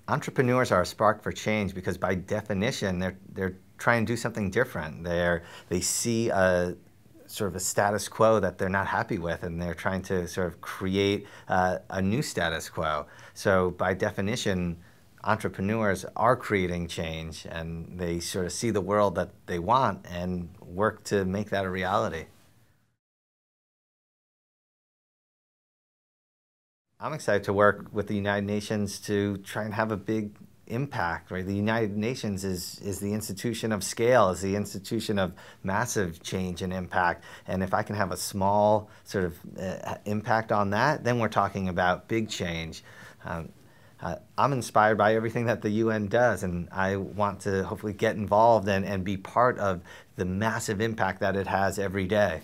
Entrepreneurs are a spark for change because by definition, they're trying to do something different. They see a sort of a status quo that they're not happy with, and they're trying to sort of create a new status quo. So by definition, entrepreneurs are creating change, and they sort of see the world that they want and work to make that a reality. I'm excited to work with the United Nations to try and have a big impact, right? The United Nations is the institution of scale, is the institution of massive change and impact. And if I can have a small sort of impact on that, then we're talking about big change. I'm inspired by everything that the UN does, and I want to hopefully get involved and be part of the massive impact that it has every day.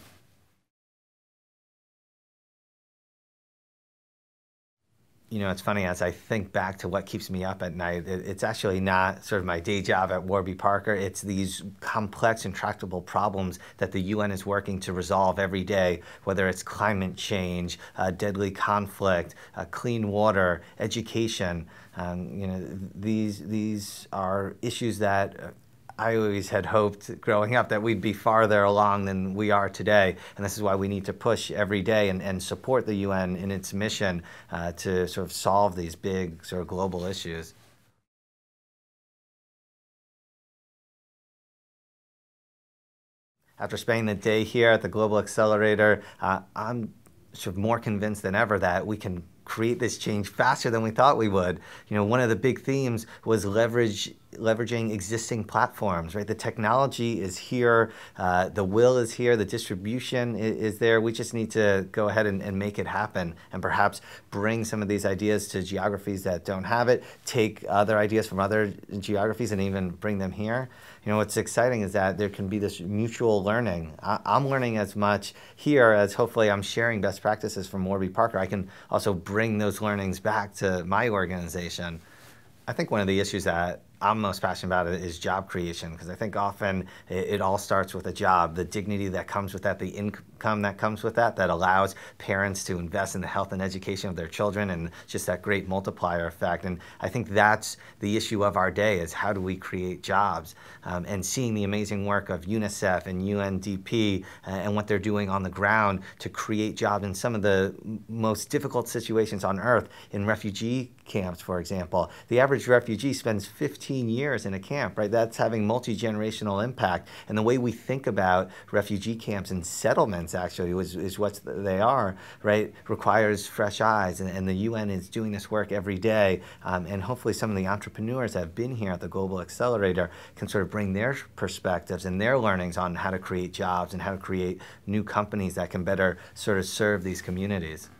You know, it's funny, as I think back to what keeps me up at night, it's actually not sort of my day job at Warby Parker. It's these complex, intractable problems that the UN is working to resolve every day, whether it's climate change, deadly conflict, clean water, education. You know, these are issues that I always had hoped growing up that we'd be farther along than we are today. And this is why we need to push every day and support the UN in its mission to sort of solve these big sort of global issues. After spending the day here at the Global Accelerator, I'm sort of more convinced than ever that we can create this change faster than we thought we would. You know, one of the big themes was leveraging existing platforms, right? The technology is here, the will is here, the distribution is there. We just need to go ahead and make it happen, and perhaps bring some of these ideas to geographies that don't have it, take other ideas from other geographies and even bring them here. You know, what's exciting is that there can be this mutual learning. I'm learning as much here as hopefully I'm sharing best practices from Warby Parker. I can also bring those learnings back to my organization. I think one of the issues that I'm most passionate about is job creation, because I think often it all starts with a job, the dignity that comes with that, the income that comes with that allows parents to invest in the health and education of their children, and just that great multiplier effect. And I think that's the issue of our day, is how do we create jobs? And seeing the amazing work of UNICEF and UNDP and what they're doing on the ground to create jobs in some of the most difficult situations on earth, in refugee camps, for example. The average refugee spends 15 years in a camp, right? That's having multi-generational impact. And the way we think about refugee camps and settlements actually is what they are, right? Requires fresh eyes. And the UN is doing this work every day. And hopefully some of the entrepreneurs that have been here at the Global Accelerator can sort of bring their perspectives and their learnings on how to create jobs and how to create new companies that can better sort of serve these communities.